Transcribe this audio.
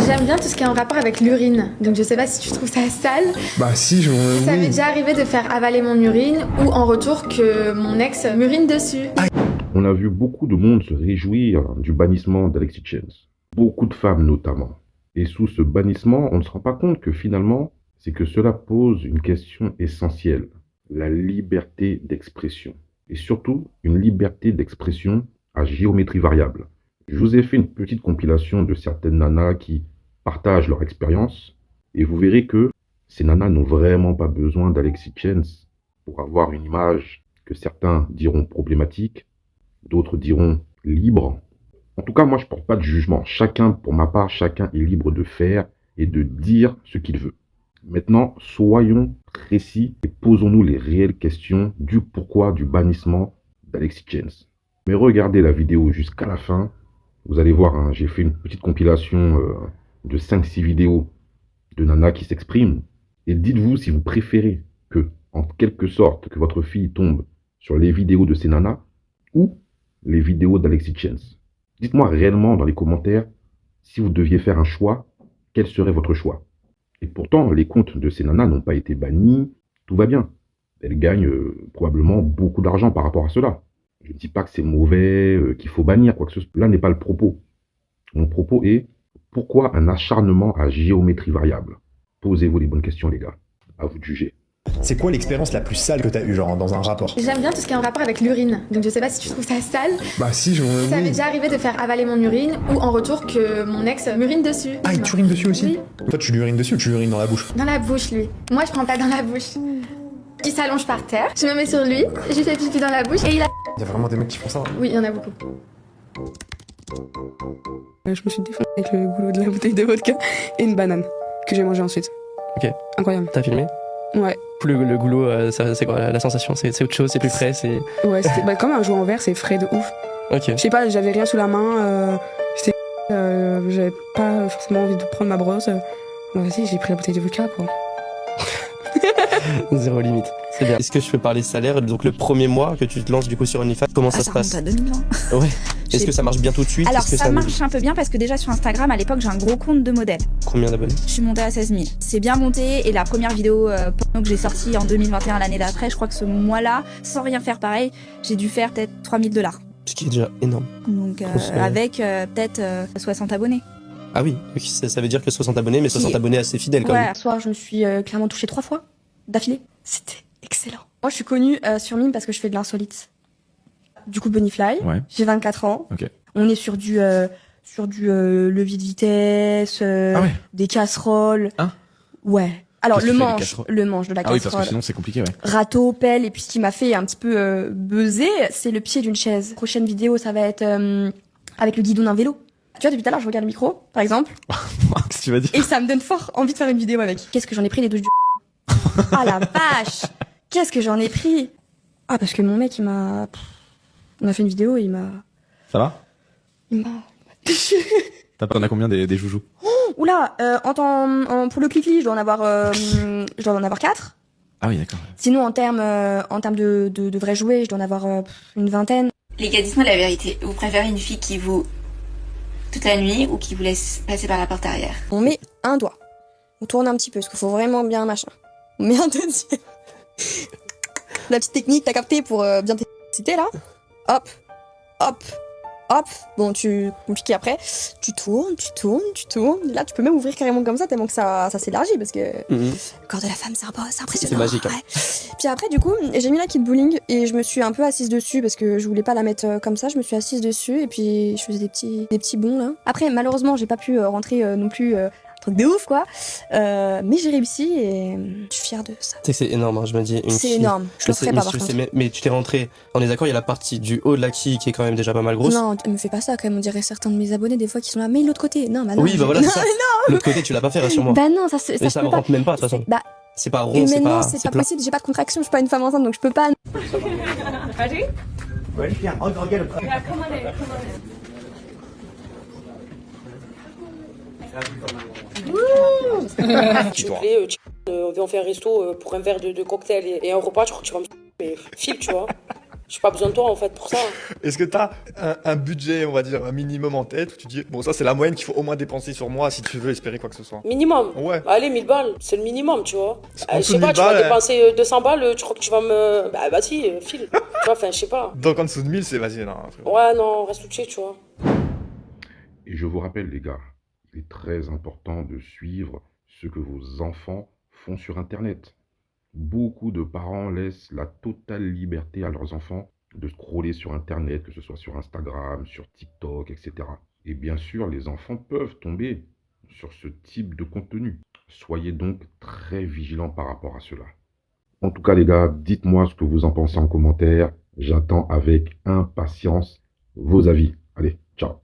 J'aime bien tout ce qui est en rapport avec l'urine, donc je sais pas si tu trouves ça sale. Bah si, Ça m'est déjà arrivé de faire avaler mon urine ou en retour que mon ex m'urine dessus. On a vu beaucoup de monde se réjouir du bannissement d'Alexis Chance. Beaucoup de femmes notamment. Et sous ce bannissement, on ne se rend pas compte que finalement, c'est que cela pose une question essentielle. La liberté d'expression. Et surtout, une liberté d'expression à géométrie variable. Je vous ai fait une petite compilation de certaines nanas qui partagent leur expérience. Et vous verrez que ces nanas n'ont vraiment pas besoin d'Alexis Chance pour avoir une image que certains diront problématique, d'autres diront libre. En tout cas, moi, je ne porte pas de jugement. Chacun, pour ma part, chacun est libre de faire et de dire ce qu'il veut. Maintenant, soyons précis et posons-nous les réelles questions du pourquoi du bannissement d'Alexis Chance. Mais regardez la vidéo jusqu'à la fin. Vous allez voir, hein, j'ai fait une petite compilation de 5-6 vidéos de nanas qui s'expriment. Et dites-vous si vous préférez que, en quelque sorte, que votre fille tombe sur les vidéos de ces nanas ou les vidéos d'Alexis Chance. Dites-moi réellement dans les commentaires, si vous deviez faire un choix, quel serait votre choix? Et pourtant, les comptes de ces nanas n'ont pas été bannis, tout va bien. Elles gagnent probablement beaucoup d'argent par rapport à cela. Je ne dis pas que c'est mauvais, qu'il faut bannir, quoi que ce soit. Là n'est pas le propos. Mon propos est, pourquoi un acharnement à géométrie variable? Posez-vous les bonnes questions, les gars. À vous de juger. c'est quoi l'expérience la plus sale que t'as eue, genre, dans un rapport? J'aime bien tout ce qui est en rapport avec l'urine, donc je sais pas si tu trouves ça sale. Bah si, Ça m'est déjà arrivé de faire avaler mon urine ou en retour que mon ex m'urine dessus. Ah, il t'urine dessus aussi? Oui. Toi, tu lui urines dessus ou tu lui urines dans la bouche? Dans la bouche, lui. Moi, je prends pas dans la bouche. Il s'allonge par terre, je me mets sur lui, j'ai fait pipi dans la bouche et il a... Il y a vraiment des mecs qui font ça? Oui, il y en a beaucoup. Je me suis défoncé avec le goulot de la bouteille de vodka et une banane que j'ai mangé ensuite. Ok. Incroyable. T'as filmé? Ouais. Le goulot, c'est quoi la sensation? C'est autre chose, c'est plus frais, c'est... Ouais, c'était comme un jouet en verre, c'est frais de ouf. Ok. Je sais pas, j'avais rien sous la main, j'avais pas forcément envie de prendre ma brosse. Bon, vas-y, j'ai pris la bouteille de vodka, quoi. Zéro limite. C'est bien. Est-ce que je peux parler salaire? Donc le premier mois que tu te lances du coup sur OnlyFans, comment ça se passe? Ça remonte à 2020. Ouais. Est-ce que ça marche bien tout de suite? Alors Est-ce que ça marche un peu bien parce que déjà sur Instagram à l'époque j'ai un gros compte de modèle. Combien d'abonnés? Je suis montée à 16 000. C'est bien monté et la première vidéo porno que j'ai sortie en 2021 l'année d'après, je crois que ce mois-là, sans rien faire pareil, j'ai dû faire peut-être $3000. Ce qui est déjà énorme. Donc avec peut-être 60 abonnés. Ah oui, ça veut dire que 60 abonnés, mais 60 abonnés assez fidèles quand Ouais, même. ce soir, je me suis clairement touchée 3 fois d'affilée. C'était excellent. Moi, je suis connue sur Mime parce que je fais de l'insolite. Du coup, Bunnyfly. Ouais. J'ai 24 ans. Ok. On est sur du levier de vitesse, Ah ouais. des casseroles. Hein? Ouais. Alors, Qu'est-ce le que tu fais, les manche casseroles de la Ah oui, casserole. parce que sinon c'est compliqué, ouais. Râteau, pelle, et puis ce qui m'a fait un petit peu buzzer, c'est le pied d'une chaise. Prochaine vidéo, ça va être avec le guidon d'un vélo. Tu vois, depuis tout à l'heure, je regarde le micro, par exemple, Qu'est-ce que tu vas dire? et ça me donne fort envie de faire une vidéo avec. Qu'est-ce que j'en ai pris des douches du Ah la vache! Qu'est-ce que j'en ai pris? Ah, parce que mon mec, on a fait une vidéo et il m'a... Ça va? T'en as combien des joujoux? Oula, pour le clic-clic, je dois en avoir 4. Ah oui, d'accord. Sinon, en termes de vrais jouets, je dois en avoir une vingtaine. Les gars, dites-moi la vérité. Vous préférez une fille qui vous toute la nuit ou qui vous laisse passer par la porte arrière? On met un doigt. On tourne un petit peu, parce qu'il faut vraiment bien machin. On met un deuxième. La petite technique, t'as capté pour bien t'exciter, là. Hop, hop, hop. Bon, tu compliqué après. Tu tournes. Là, tu peux même ouvrir carrément comme ça, tellement que ça s'élargit, parce que le corps de la femme, c'est impressionnant. C'est magique. Hein. Ouais. Puis après, du coup, j'ai mis la kit bowling et je me suis un peu assise dessus parce que je voulais pas la mettre comme ça. Je me suis assise dessus et puis je faisais des petits bonds là. Après, malheureusement, j'ai pas pu rentrer non plus un truc de ouf quoi. Mais j'ai réussi et je suis fière de ça. C'est énorme, hein, je me dis. C'est énorme. Je le ferai pas par contre. Mais tu t'es rentré. On est d'accord, il y a la partie du haut de la quille qui est quand même déjà pas mal grosse. Non, me fais pas ça quand même. On dirait certains de mes abonnés des fois qui sont là. Mais l'autre côté, non, bah non. Oui, bah voilà, c'est ça. Non. L'autre côté, tu l'as pas fait, rassure-moi. Bah non, ça Mais ça me rentre même pas de toute façon. Bah. C'est pas rond, c'est humainement, pas. c'est pas plat. possible. J'ai pas de contraction. Je suis pas une femme enceinte donc je peux pas. S'il te plaît, on fait un resto pour un verre de cocktail et un repas, tu crois que tu vas me... Mais file, tu vois. J'ai pas besoin de toi en fait pour ça. Est-ce que t'as un budget, on va dire, un minimum en tête où tu dis, bon, ça c'est la moyenne qu'il faut au moins dépenser sur moi si tu veux espérer quoi que ce soit? Minimum. Ouais. Allez, 1000 balles, c'est le minimum, tu vois. En Je dessous sais de pas, 1000 tu vas balles, dépenser 200 balles, tu crois que tu vas me. Bah, vas-y, file. Tu vois, enfin, je sais pas. Donc en dessous de 1000, c'est vas-y, non, frérot. Ouais, non, reste tout tu vois. Et je vous rappelle, les gars, il est très important de suivre ce que vos enfants font sur Internet. Beaucoup de parents laissent la totale liberté à leurs enfants de scroller sur Internet, que ce soit sur Instagram, sur TikTok, etc. Et bien sûr, les enfants peuvent tomber sur ce type de contenu. Soyez donc très vigilants par rapport à cela. En tout cas, les gars, dites-moi ce que vous en pensez en commentaire. J'attends avec impatience vos avis. Allez, ciao.